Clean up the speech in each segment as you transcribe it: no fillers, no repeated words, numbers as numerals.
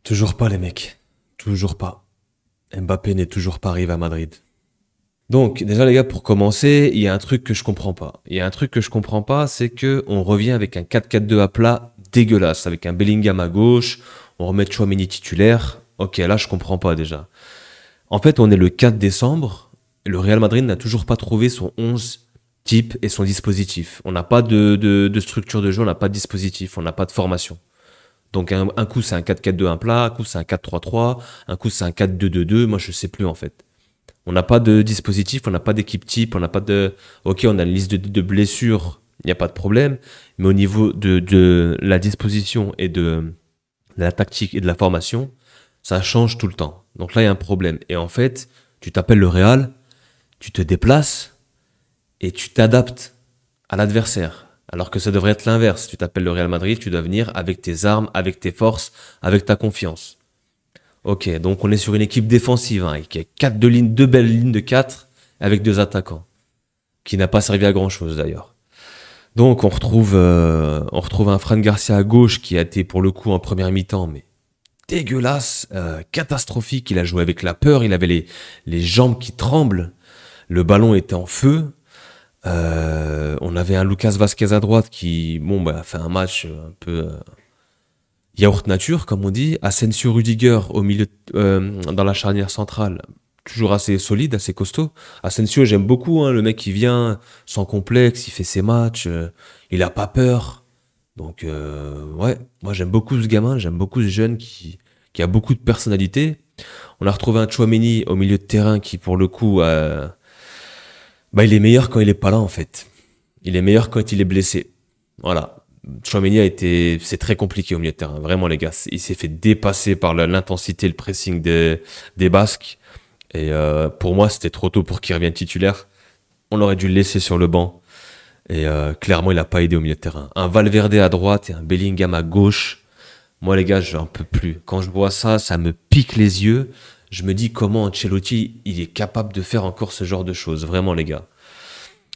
Toujours pas les mecs. Toujours pas. Mbappé n'est toujours pas arrivé à Madrid. Donc, déjà les gars, pour commencer, il y a un truc que je comprends pas. Il y a un truc que je comprends pas, c'est que on revient avec un 4-4-2 à plat dégueulasse, avec un Bellingham à gauche, on remet Chouameni titulaire. Ok, là je comprends pas déjà. En fait, on est le 4 décembre, et le Real Madrid n'a toujours pas trouvé son 11 type et son dispositif. On n'a pas de structure de jeu, on n'a pas de dispositif, on n'a pas de formation. Donc un coup c'est un 4-4-2 un plat, un coup c'est un 4-3-3, un coup c'est un 4-2-2-2, moi je sais plus en fait. On n'a pas de dispositif, on n'a pas d'équipe type, on n'a pas de... Ok, on a une liste de blessures, il n'y a pas de problème, mais au niveau de la disposition et de la tactique et de la formation, ça change tout le temps. Donc là, il y a un problème. Et en fait, tu t'appelles le Real, tu te déplaces et tu t'adaptes à l'adversaire. Alors que ça devrait être l'inverse. Tu t'appelles le Real Madrid, tu dois venir avec tes armes, avec tes forces, avec ta confiance. Ok, donc on est sur une équipe défensive, hein, avec deux belles lignes de 4 avec deux attaquants, qui n'a pas servi à grand chose d'ailleurs. Donc on retrouve un Fran Garcia à gauche qui a été pour le coup en première mi-temps, mais dégueulasse, catastrophique. Il a joué avec la peur, il avait les jambes qui tremblent, le ballon était en feu. On avait un Lucas Vasquez à droite qui, bon, bah, a fait un match un peu yaourt nature, comme on dit. Asensio Rudiger au milieu, dans la charnière centrale, toujours assez solide, assez costaud. Asensio, j'aime beaucoup, hein, le mec qui vient sans complexe, il fait ses matchs, il a pas peur. Donc, ouais, moi j'aime beaucoup ce gamin, j'aime beaucoup ce jeune qui a beaucoup de personnalité. On a retrouvé un Chouameni au milieu de terrain qui, pour le coup, bah, il est meilleur quand il est pas là, en fait. Il est meilleur quand il est blessé. Voilà. Chouameni c'est très compliqué au milieu de terrain. Vraiment, les gars. Il s'est fait dépasser par l'intensité, le pressing des Basques. Et pour moi, c'était trop tôt pour qu'il revienne titulaire. On aurait dû le laisser sur le banc. Et clairement, il a pas aidé au milieu de terrain. Un Valverde à droite et un Bellingham à gauche. Moi, les gars, j'en peux plus. Quand je vois ça, ça me pique les yeux. Je me dis comment Ancelotti, il est capable de faire encore ce genre de choses. Vraiment, les gars.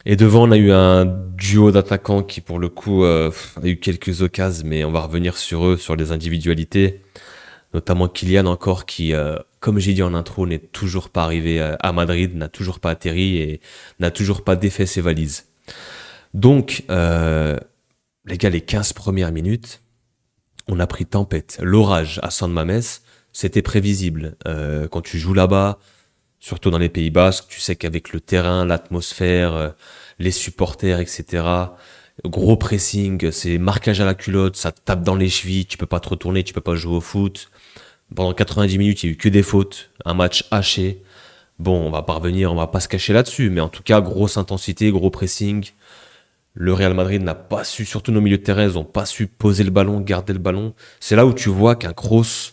Et devant, on a eu un duo d'attaquants qui, pour le coup, a eu quelques occasions, mais on va revenir sur eux, sur les individualités. Notamment Kylian encore, qui, comme j'ai dit en intro, n'est toujours pas arrivé à Madrid, n'a toujours pas atterri et n'a toujours pas défait ses valises. Donc, les gars, les 15 premières minutes, on a pris tempête. L'orage à San Mamés, c'était prévisible. Quand tu joues là-bas, surtout dans les Pays Basques, tu sais qu'avec le terrain, l'atmosphère, les supporters, etc., gros pressing, c'est marquage à la culotte, ça te tape dans les chevilles, tu peux pas te retourner, tu peux pas jouer au foot. Pendant 90 minutes, il y a eu que des fautes, un match haché. Bon, on va pas revenir, on va pas se cacher là-dessus, mais en tout cas, grosse intensité, gros pressing. Le Real Madrid n'a pas su, surtout nos milieux de terrain, ils n'ont pas su poser le ballon, garder le ballon. C'est là où tu vois qu'un Kroos,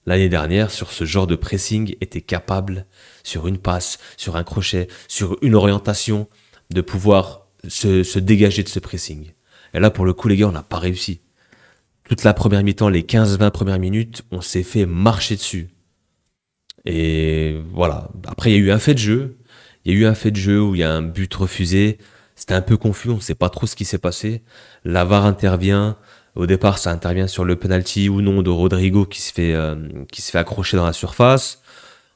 l'année dernière, sur ce genre de pressing, était capable, sur une passe, sur un crochet, sur une orientation, de pouvoir se dégager de ce pressing. Et là, pour le coup, les gars, on n'a pas réussi. Toute la première mi-temps, les 15-20 premières minutes, on s'est fait marcher dessus. Et voilà. Après, il y a eu un fait de jeu. Il y a eu un fait de jeu où il y a un but refusé. C'était un peu confus, on ne sait pas trop ce qui s'est passé. La VAR intervient. Au départ, ça intervient sur le penalty ou non de Rodrigo qui se fait accrocher dans la surface.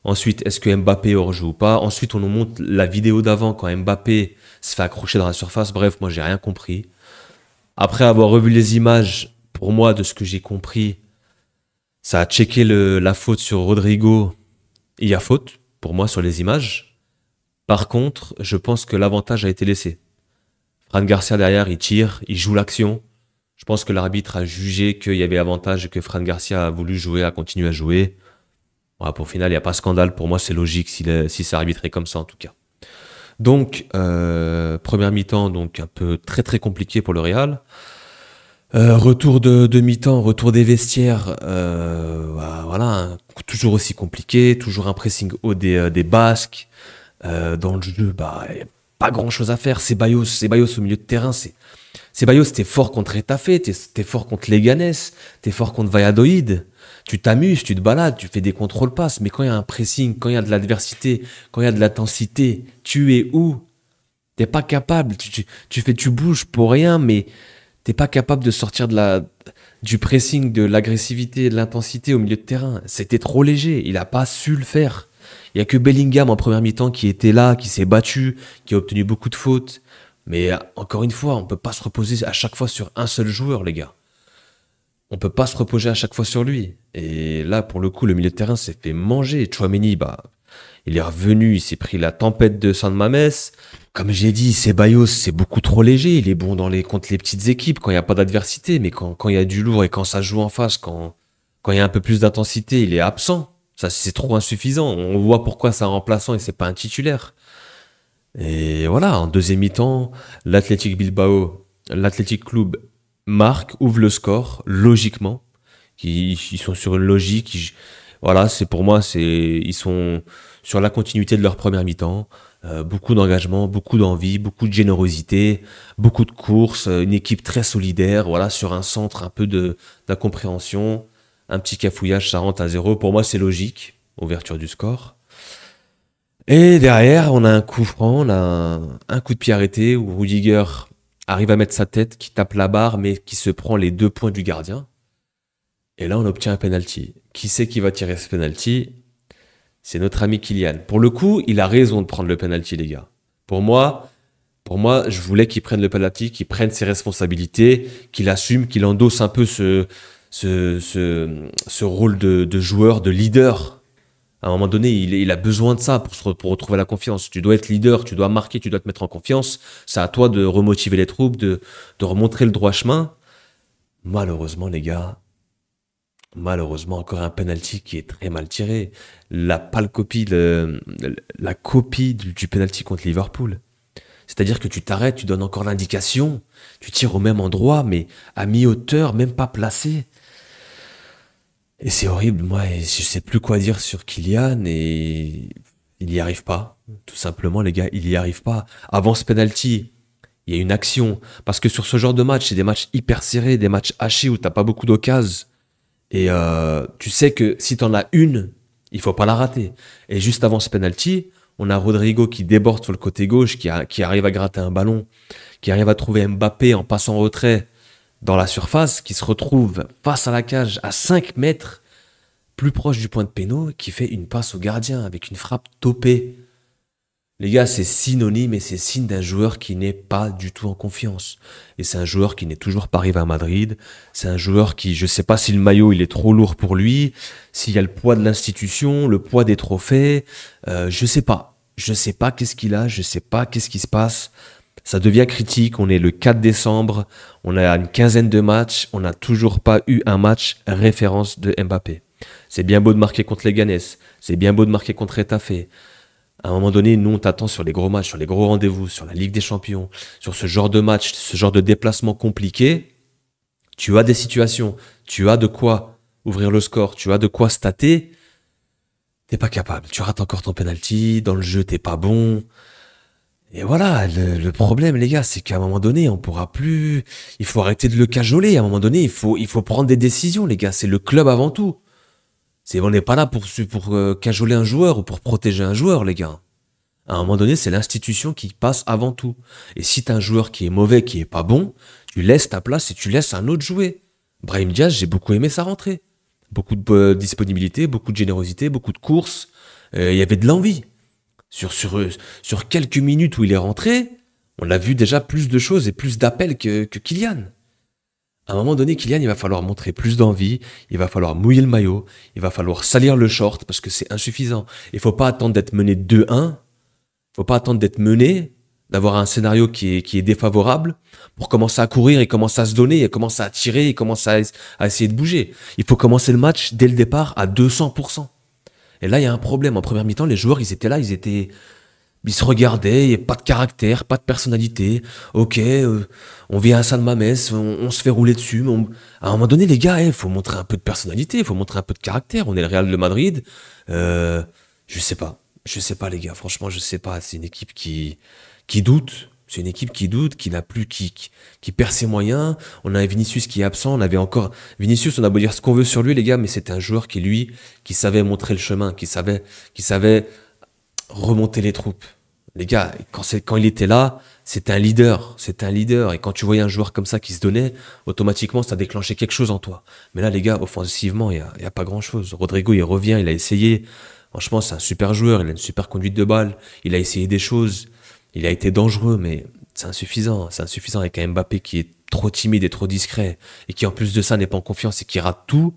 Ensuite, est-ce que Mbappé hors-jeu ou pas? Ensuite, on nous montre la vidéo d'avant quand Mbappé se fait accrocher dans la surface. Bref, moi, j'ai rien compris. Après avoir revu les images, pour moi, de ce que j'ai compris, ça a checké la faute sur Rodrigo. Il y a faute, pour moi, sur les images. Par contre, je pense que l'avantage a été laissé. Fran Garcia derrière, il tire, il joue l'action. Je pense que l'arbitre a jugé qu'il y avait avantage et que Fran Garcia a voulu jouer, a continué à jouer. Voilà, pour final, il n'y a pas scandale. Pour moi, c'est logique si c'est arbitré comme ça, en tout cas. Donc, première mi-temps, donc un peu très très compliqué pour le Real. Retour de mi-temps, retour des vestiaires, bah, voilà, hein, toujours aussi compliqué, toujours un pressing haut des Basques. Dans le jeu, bah, y a pas grand-chose à faire. C'est Ceballos au milieu de terrain. Ceballos, t'es fort contre Etafé, t'es fort contre Leganés, t'es fort contre Valladolid. Tu t'amuses, tu te balades, tu fais des contrôles passes, mais quand il y a un pressing, quand il y a de l'adversité, quand il y a de l'intensité, tu es où? T'es pas capable, tu bouges pour rien, mais t'es pas capable de sortir du pressing, de l'agressivité, de l'intensité au milieu de terrain. C'était trop léger. Il n'a pas su le faire. Il y a que Bellingham en première mi-temps qui était là, qui s'est battu, qui a obtenu beaucoup de fautes. Mais encore une fois, on peut pas se reposer à chaque fois sur un seul joueur, les gars. On peut pas se reposer à chaque fois sur lui. Et là, pour le coup, le milieu de terrain s'est fait manger. Chouameni, bah, il est revenu, il s'est pris la tempête de San Mamés. Comme j'ai dit, Ceballos, c'est beaucoup trop léger. Il est bon contre les petites équipes, quand il n'y a pas d'adversité. Mais quand il y a du lourd et quand ça joue en face, quand il y a un peu plus d'intensité, il est absent. Ça, c'est trop insuffisant. On voit pourquoi c'est un remplaçant et c'est pas un titulaire. Et voilà, en deuxième mi-temps, l'Athletic Club marque, ouvre le score, logiquement. Ils sont sur une logique. Voilà, c'est pour moi, ils sont sur la continuité de leur première mi-temps. Beaucoup d'engagement, beaucoup d'envie, beaucoup de générosité, beaucoup de courses, une équipe très solidaire, voilà, sur un centre un peu d'incompréhension, un petit cafouillage, ça rentre à 0. Pour moi, c'est logique, ouverture du score. Et derrière, on a un coup franc, on a un coup de pied arrêté où Rudiger arrive à mettre sa tête, qui tape la barre, mais qui se prend les 2 points du gardien. Et là, on obtient un penalty. Qui c'est qui va tirer ce penalty? C'est notre ami Kylian. Pour le coup, il a raison de prendre le penalty, les gars. Pour moi, je voulais qu'il prenne le penalty, qu'il prenne ses responsabilités, qu'il assume, qu'il endosse un peu ce rôle de joueur, de leader. À un moment donné, il a besoin de ça pour retrouver la confiance. Tu dois être leader, tu dois marquer, tu dois te mettre en confiance. C'est à toi de remotiver les troupes, de remontrer le droit chemin. Malheureusement, les gars, encore un penalty qui est très mal tiré. La pâle copie, la copie du penalty contre Liverpool. C'est-à-dire que tu t'arrêtes, tu donnes encore l'indication, tu tires au même endroit, mais à mi-hauteur, même pas placé. Et c'est horrible, moi, et je sais plus quoi dire sur Kylian, et il n'y arrive pas. Tout simplement, les gars, il n'y arrive pas. Avant ce penalty, il y a une action. Parce que sur ce genre de match, c'est des matchs hyper serrés, des matchs hachés où t'as pas beaucoup d'occasions. Et tu sais que si t'en as une, il faut pas la rater. Et juste avant ce penalty, on a Rodrigo qui déborde sur le côté gauche, qui arrive à gratter un ballon, qui arrive à trouver Mbappé en passant en retrait dans la surface, qui se retrouve face à la cage à 5 mètres, plus proche du point de péno, qui fait une passe au gardien avec une frappe topée. Les gars, c'est synonyme et c'est signe d'un joueur qui n'est pas du tout en confiance. Et c'est un joueur qui n'est toujours pas arrivé à Madrid. C'est un joueur qui, je sais pas si le maillot il est trop lourd pour lui, s'il y a le poids de l'institution, le poids des trophées, je sais pas. Je sais pas qu'est-ce qu'il a, je sais pas qu'est-ce qui se passe. Ça devient critique, on est le 4 décembre, on a une quinzaine de matchs, on n'a toujours pas eu un match référence de Mbappé. C'est bien beau de marquer contre les Ganes, c'est bien beau de marquer contre Retafe. À un moment donné, nous, on t'attend sur les gros matchs, sur les gros rendez-vous, sur la Ligue des Champions, sur ce genre de match, ce genre de déplacement compliqué. Tu as des situations, tu as de quoi ouvrir le score, tu as de quoi stater. T'es pas capable. Tu rates encore ton penalty, dans le jeu, t'es pas bon. Et voilà, le problème, les gars, c'est qu'à un moment donné, on pourra plus. Il faut arrêter de le cajoler. À un moment donné, il faut prendre des décisions, les gars. C'est le club avant tout. On n'est pas là pour cajoler un joueur ou pour protéger un joueur, les gars. À un moment donné, c'est l'institution qui passe avant tout. Et si t'as un joueur qui est mauvais, qui est pas bon, tu laisses ta place et tu laisses un autre jouer. Brahim Diaz, j'ai beaucoup aimé sa rentrée. Beaucoup de disponibilité, beaucoup de générosité, beaucoup de courses. Il y avait de l'envie. Sur quelques minutes où il est rentré, on a vu déjà plus de choses et plus d'appels que Kylian. À un moment donné, Kylian, il va falloir montrer plus d'envie, il va falloir mouiller le maillot, il va falloir salir le short parce que c'est insuffisant. Il faut pas attendre d'être mené 2-1, faut pas attendre d'être mené, d'avoir un scénario qui est défavorable pour commencer à courir et commencer à se donner et commencer à tirer et commencer à essayer de bouger. Il faut commencer le match dès le départ à 200%. Et là, il y a un problème. En première mi-temps, les joueurs, ils étaient là, ils se regardaient, il n'y a pas de caractère, pas de personnalité. Ok, on vient à San Mamés, on se fait rouler dessus. À un moment donné, les gars, il faut montrer un peu de personnalité, il faut montrer un peu de caractère. On est le Real de Madrid. Je sais pas, les gars. Franchement, je sais pas. C'est une équipe qui doute. C'est une équipe qui doute, qui n'a plus, qui perd ses moyens. On a un Vinicius qui est absent. On avait encore Vinicius. On a beau dire ce qu'on veut sur lui, les gars, mais c'était un joueur qui savait montrer le chemin, qui savait remonter les troupes. Les gars, quand il était là, c'était un leader. C'était un leader. Et quand tu voyais un joueur comme ça qui se donnait, automatiquement, ça déclenchait quelque chose en toi. Mais là, les gars, offensivement, il y a pas grand-chose. Rodrigo, il revient, il a essayé. Franchement, c'est un super joueur. Il a une super conduite de balle. Il a essayé des choses. Il a été dangereux, mais c'est insuffisant. C'est insuffisant avec un Mbappé qui est trop timide et trop discret. Et qui, en plus de ça, n'est pas en confiance et qui rate tout.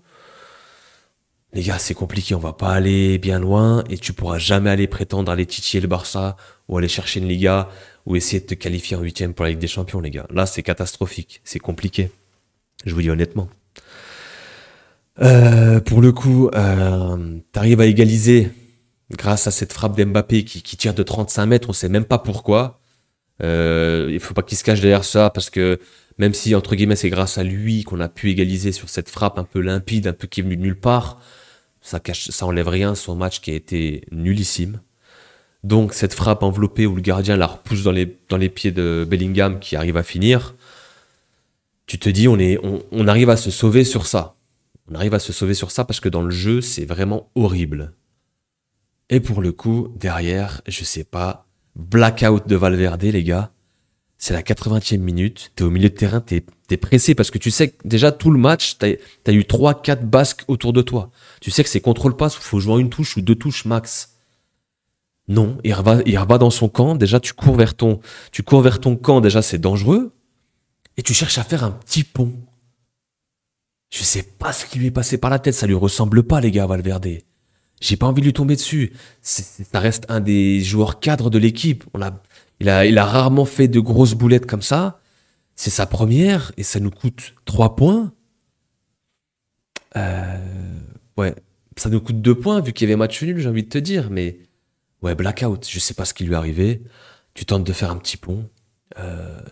Les gars, c'est compliqué, on va pas aller bien loin et tu pourras jamais aller prétendre aller titiller le Barça ou aller chercher une Liga ou essayer de te qualifier en huitième pour la Ligue des Champions, les gars. Là, c'est catastrophique, c'est compliqué. Je vous dis honnêtement. Pour le coup, t'arrives à égaliser grâce à cette frappe d'Mbappé qui tire de 35 mètres, on sait même pas pourquoi. Il faut pas qu'il se cache derrière ça parce que même si entre guillemets c'est grâce à lui qu'on a pu égaliser sur cette frappe un peu limpide, un peu qui est venue de nulle part, ça enlève rien à son match qui a été nullissime. Donc cette frappe enveloppée où le gardien la repousse dans les pieds de Bellingham qui arrive à finir, tu te dis on arrive à se sauver sur ça. On arrive à se sauver sur ça parce que dans le jeu c'est vraiment horrible. Et pour le coup, derrière, je sais pas, blackout de Valverde les gars, c'est la 80e minute, t'es au milieu de terrain, t'es pressé parce que tu sais que déjà tout le match, t'as eu 3-4 basques autour de toi. Tu sais que c'est contrôle passe, il faut jouer en une touche ou deux touches max. Non, il rebat dans son camp, déjà tu cours vers ton camp, déjà c'est dangereux, et tu cherches à faire un petit pont. Je sais pas ce qui lui est passé par la tête, ça lui ressemble pas les gars, Valverde. J'ai pas envie de lui tomber dessus. Ça reste un des joueurs cadres de l'équipe. Il a rarement fait de grosses boulettes comme ça. C'est sa première et ça nous coûte 3 points. Ouais, ça nous coûte 2 points vu qu'il y avait match nul, j'ai envie de te dire. Mais ouais, blackout, je sais pas ce qui lui est arrivé. Tu tentes de faire un petit pont.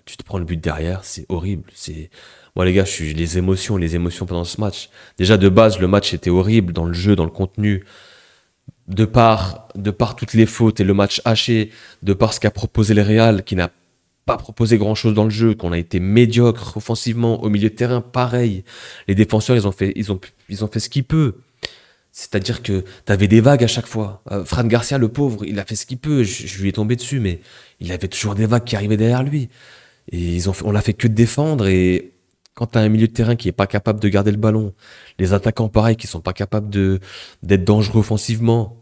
Tu te prends le but derrière, c'est horrible. Moi les gars, les émotions pendant ce match. Déjà de base, le match était horrible dans le jeu, dans le contenu. De par toutes les fautes et le match haché, de par ce qu'a proposé le Real, qui n'a pas proposé grand-chose dans le jeu, qu'on a été médiocre offensivement, au milieu de terrain, pareil. Les défenseurs, ils ont fait ce qu'ils peuvent. C'est-à-dire que t'avais des vagues à chaque fois. Fran Garcia, le pauvre, il a fait ce qu'il peut. Je lui ai tombé dessus, mais il avait toujours des vagues qui arrivaient derrière lui. Et on l'a fait que de défendre. Et quand t'as un milieu de terrain qui est pas capable de garder le ballon, les attaquants pareil qui sont pas capables d'être dangereux offensivement,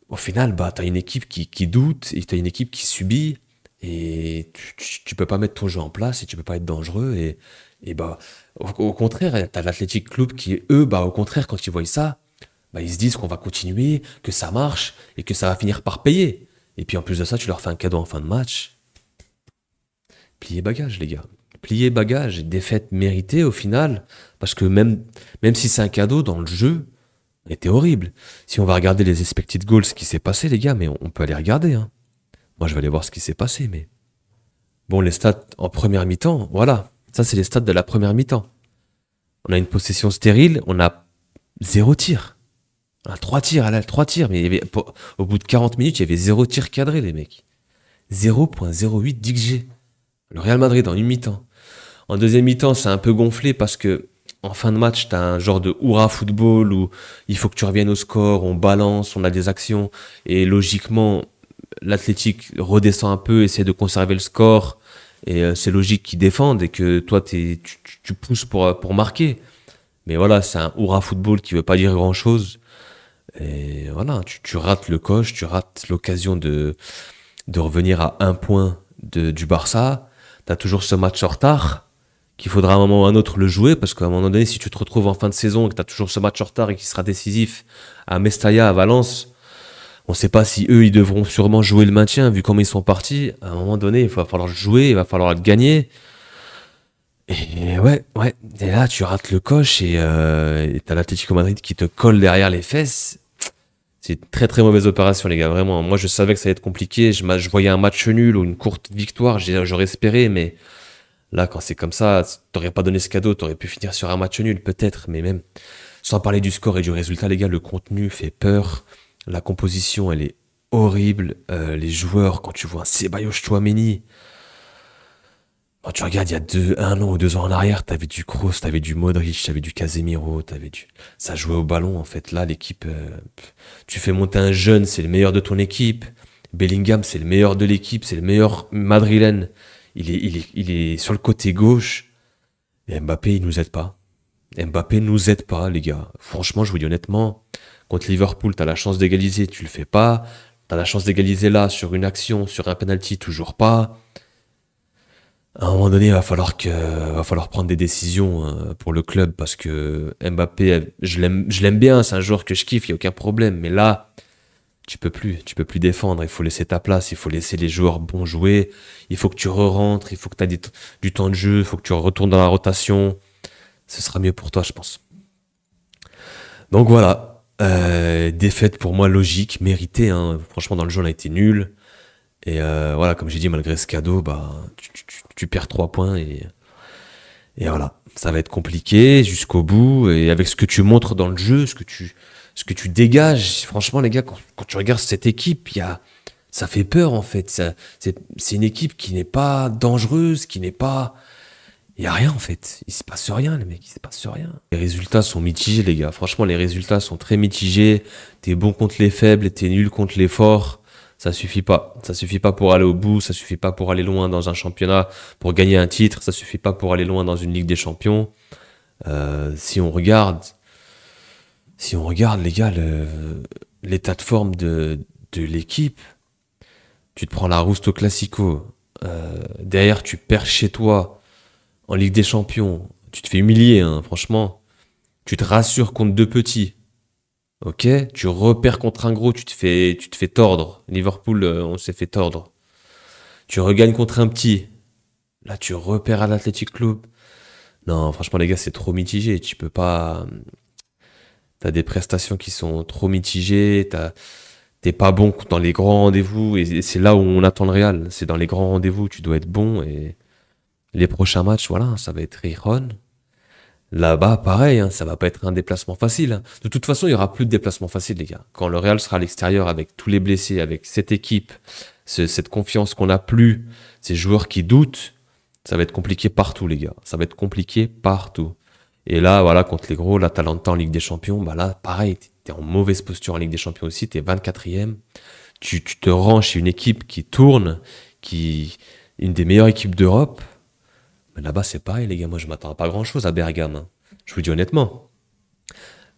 au final, bah, t'as une équipe qui doute et t'as une équipe qui subit et tu peux pas mettre ton jeu en place et tu peux pas être dangereux et bah, au contraire, t'as l'Athletic Club qui, eux, bah, au contraire, quand ils voient ça, bah, ils se disent qu'on va continuer, que ça marche et que ça va finir par payer. Et puis en plus de ça, tu leur fais un cadeau en fin de match. Pliez bagage, les gars. Pliez bagage, défaite méritée au final, parce que même si c'est un cadeau dans le jeu, était horrible. Si on va regarder les expected goals, ce qui s'est passé, les gars, mais on peut aller regarder. Hein. Moi, je vais aller voir ce qui s'est passé, mais bon, les stats en première mi-temps, voilà. Ça, c'est les stats de la première mi-temps. On a une possession stérile, on a 0 tir. On a 3 tirs, 3 tirs, mais au bout de 40 minutes, il y avait 0 tir cadré, les mecs. 0,08 d'XG. Le Real Madrid en une mi-temps. En deuxième mi-temps, c'est un peu gonflé parce que en fin de match, t'as un genre de hurrah football où il faut que tu reviennes au score, on balance, on a des actions et logiquement, l'Athletic redescend un peu, essaie de conserver le score et c'est logique qu'ils défendent et que toi, tu pousses pour marquer. Mais voilà, c'est un hurrah football qui veut pas dire grand-chose. Et voilà, tu rates le coche, tu rates l'occasion de revenir à un point du Barça. T'as toujours ce match en retard qu'il faudra à un moment ou à un autre le jouer parce qu'à un moment donné, si tu te retrouves en fin de saison et que t'as toujours ce match en retard et qui sera décisif à Mestalla, à Valence, on sait pas si eux, ils devront sûrement jouer le maintien vu comment ils sont partis. À un moment donné, il va falloir le jouer, il va falloir le gagner. Et ouais. Et là, tu rates le coche et t'as l'Atlético Madrid qui te colle derrière les fesses. C'est une très très mauvaise opération, les gars, vraiment. Moi, je savais que ça allait être compliqué. Je voyais un match nul ou une courte victoire, j'aurais espéré, mais là, quand c'est comme ça, t'aurais pas donné ce cadeau, t'aurais pu finir sur un match nul, peut-être, mais même, sans parler du score et du résultat, les gars, le contenu fait peur. La composition, elle est horrible. Les joueurs, quand tu vois un Ceballos Tchouaméni, quand tu regardes il y a un an ou 2 ans en arrière, t'avais du Kroos, t'avais du Modric, t'avais du Casemiro, ça jouait au ballon en fait. Là, l'équipe, tu fais monter un jeune, c'est le meilleur de ton équipe. Bellingham, c'est le meilleur de l'équipe, c'est le meilleur madrilène. Il est sur le côté gauche. Et Mbappé, il nous aide pas. Mbappé nous aide pas, les gars. Franchement, je vous dis honnêtement, contre Liverpool, t'as la chance d'égaliser, tu le fais pas. T'as la chance d'égaliser là, sur une action, sur un penalty, toujours pas. À un moment donné, va falloir prendre des décisions pour le club parce que Mbappé, je l'aime bien, c'est un joueur que je kiffe, il y a aucun problème. Mais là, tu peux plus défendre. Il faut laisser ta place, il faut laisser les joueurs bons jouer. Il faut que tu re-rentres, il faut que tu aies du temps de jeu, il faut que tu retournes dans la rotation. Ce sera mieux pour toi, je pense. Donc voilà, défaite pour moi logique, méritée, hein. Franchement, dans le jeu, on a été nul. Et voilà, comme j'ai dit, malgré ce cadeau, bah, tu perds 3 points et voilà. Ça va être compliqué jusqu'au bout. Et avec ce que tu montres dans le jeu, ce que tu dégages, franchement, les gars, quand tu regardes cette équipe, ça fait peur en fait. C'est une équipe qui n'est pas dangereuse, qui n'est pas. Il y a rien en fait. Il se passe rien, les mecs. Il se passe rien. Les résultats sont mitigés, les gars. Franchement, les résultats sont très mitigés. T'es bon contre les faibles, t'es nul contre les forts. Ça suffit pas. Ça suffit pas pour aller au bout. Ça suffit pas pour aller loin dans un championnat, pour gagner un titre. Ça suffit pas pour aller loin dans une Ligue des Champions. Si on regarde, les gars, l'état de forme de l'équipe, tu te prends la rouste au Classico. Derrière, tu perds chez toi en Ligue des Champions. Tu te fais humilier, hein, franchement. Tu te rassures contre deux petits. Ok, tu repères contre un gros, tu te fais tordre. Liverpool, on s'est fait tordre. Tu regagnes contre un petit. Là, tu repères à l'Athletic Club. Non, franchement, les gars, c'est trop mitigé. Tu peux pas. T'as des prestations qui sont trop mitigées. T'es pas bon dans les grands rendez-vous. Et c'est là où on attend le Real. C'est dans les grands rendez-vous, tu dois être bon. Et les prochains matchs, voilà, ça va être Rijon. Là-bas, pareil, hein, ça va pas être un déplacement facile, hein. De toute façon, il y aura plus de déplacement facile, les gars. Quand le Real sera à l'extérieur avec tous les blessés, avec cette équipe, cette confiance qu'on n'a plus, ces joueurs qui doutent, ça va être compliqué partout, les gars. Ça va être compliqué partout. Et là, voilà, contre les gros, l'Atalanta en Ligue des Champions, bah là, pareil, t'es en mauvaise posture en Ligue des Champions aussi, t'es 24e. Tu te rends chez une équipe qui tourne, une des meilleures équipes d'Europe. Mais là-bas, c'est pareil, les gars. Moi, je m'attends à pas grand-chose à Bergame, hein. Je vous dis honnêtement.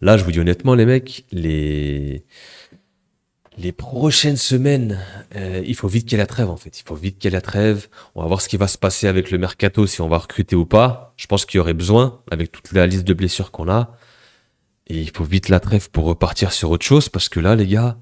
Là, je vous dis honnêtement, les mecs, les prochaines semaines, il faut vite qu'il y ait la trêve, en fait. Il faut vite qu'il y ait la trêve. On va voir ce qui va se passer avec le mercato, si on va recruter ou pas. Je pense qu'il y aurait besoin, avec toute la liste de blessures qu'on a. Et il faut vite la trêve pour repartir sur autre chose, parce que là, les gars,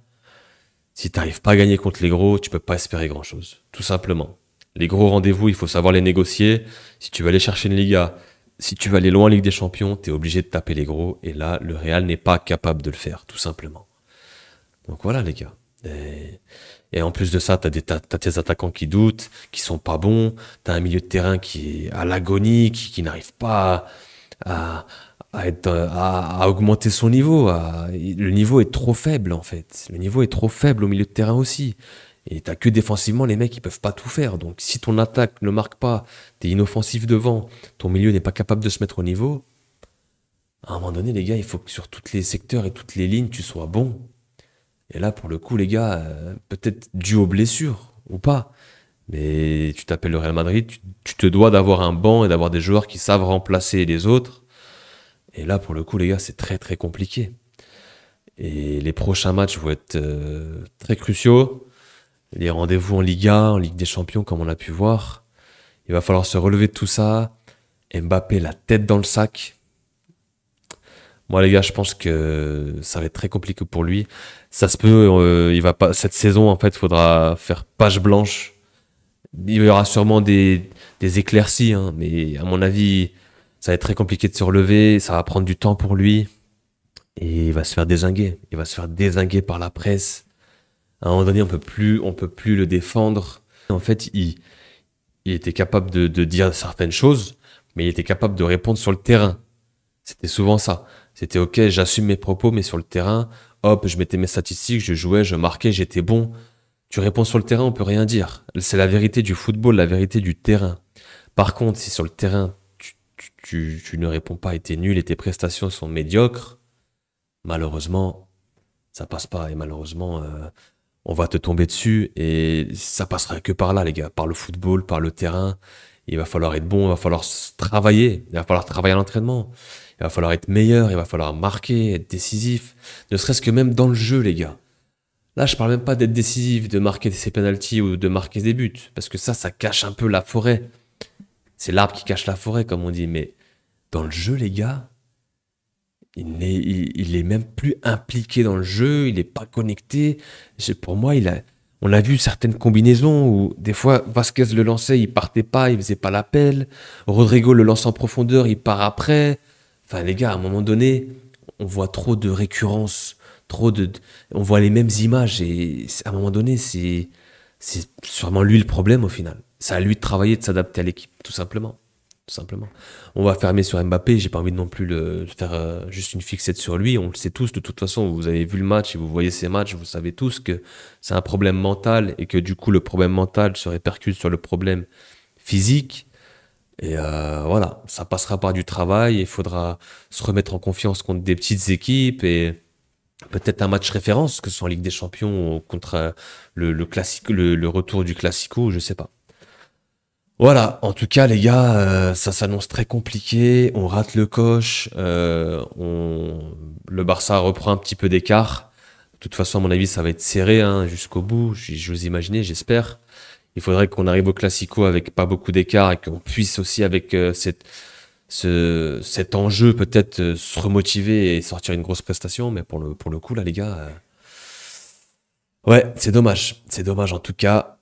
si t'arrives pas à gagner contre les gros, tu peux pas espérer grand-chose. Tout simplement. Les gros rendez-vous, il faut savoir les négocier. Si tu veux aller chercher une Liga, si tu veux aller loin en Ligue des Champions, t'es obligé de taper les gros. Et là, le Real n'est pas capable de le faire, tout simplement. Donc voilà, les gars. Et en plus de ça, t'as tes attaquants qui doutent, qui sont pas bons. T'as un milieu de terrain qui est à l'agonie, qui n'arrive pas à, à augmenter son niveau. Le niveau est trop faible, en fait. Le niveau est trop faible au milieu de terrain aussi. Et t'as que défensivement, les mecs, ils peuvent pas tout faire. Donc, si ton attaque ne marque pas, t'es inoffensif devant, ton milieu n'est pas capable de se mettre au niveau, à un moment donné, les gars, il faut que sur tous les secteurs et toutes les lignes, tu sois bon. Et là, pour le coup, les gars, peut-être dû aux blessures ou pas, mais tu t'appelles le Real Madrid, tu te dois d'avoir un banc et d'avoir des joueurs qui savent remplacer les autres. Et là, pour le coup, les gars, c'est très très compliqué. Et les prochains matchs vont être très cruciaux. Les rendez-vous en Liga, en Ligue des Champions, comme on a pu voir. Il va falloir se relever de tout ça. Mbappé, la tête dans le sac. Moi, les gars, je pense que ça va être très compliqué pour lui. Ça se peut, il va pas, cette saison, en fait, faudra faire page blanche. Il y aura sûrement des éclaircies, hein, mais à mon avis, ça va être très compliqué de se relever. Ça va prendre du temps pour lui. Et il va se faire dézinguer. Il va se faire dézinguer par la presse. À un moment donné, on peut plus le défendre. En fait, il était capable de dire certaines choses, mais il était capable de répondre sur le terrain. C'était souvent ça. C'était ok, j'assume mes propos, mais sur le terrain, hop, je mettais mes statistiques, je jouais, je marquais, j'étais bon. Tu réponds sur le terrain, on peut rien dire. C'est la vérité du football, la vérité du terrain. Par contre, si sur le terrain, tu ne réponds pas et t'es nul et tes prestations sont médiocres, malheureusement, ça passe pas. Et malheureusement, on va te tomber dessus et ça passera que par là, les gars, par le football, par le terrain. Il va falloir être bon, il va falloir travailler, il va falloir travailler à l'entraînement, il va falloir être meilleur, il va falloir marquer, être décisif, ne serait-ce que même dans le jeu, les gars. Là, je parle même pas d'être décisif, de marquer ses penalties ou de marquer des buts, parce que ça cache un peu la forêt. C'est l'arbre qui cache la forêt, comme on dit, mais dans le jeu, les gars, il est même plus impliqué dans le jeu, il est pas connecté. Pour moi, on a vu certaines combinaisons où des fois Vasquez le lançait, il partait pas, il faisait pas l'appel. Rodrigo le lance en profondeur, il part après. Enfin, les gars, à un moment donné, on voit trop de récurrences, on voit les mêmes images et à un moment donné, c'est sûrement lui le problème au final. C'est à lui de travailler, de s'adapter à l'équipe, tout simplement. Tout simplement. On va fermer sur Mbappé, j'ai pas envie de non plus le faire juste une fixette sur lui, on le sait tous de toute façon, vous avez vu le match et vous voyez ces matchs, vous savez tous que c'est un problème mental et que du coup le problème mental se répercute sur le problème physique et voilà, ça passera par du travail, il faudra se remettre en confiance contre des petites équipes et peut-être un match référence, que ce soit en Ligue des Champions ou contre le classique, le retour du Classico, je sais pas. Voilà, en tout cas les gars, ça s'annonce très compliqué, on rate le coche, le Barça reprend un petit peu d'écart. De toute façon, à mon avis, ça va être serré hein, jusqu'au bout, j'ose imaginer, j'espère. Il faudrait qu'on arrive au Classico avec pas beaucoup d'écart et qu'on puisse aussi avec cet enjeu peut-être se remotiver et sortir une grosse prestation. Mais pour le coup, là les gars, ouais, c'est dommage. C'est dommage en tout cas.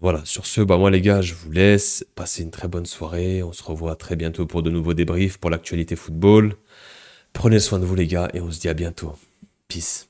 Voilà, sur ce, bah moi les gars, je vous laisse. Passez une très bonne soirée. On se revoit très bientôt pour de nouveaux débriefs pour l'actualité football. Prenez soin de vous les gars et on se dit à bientôt. Peace.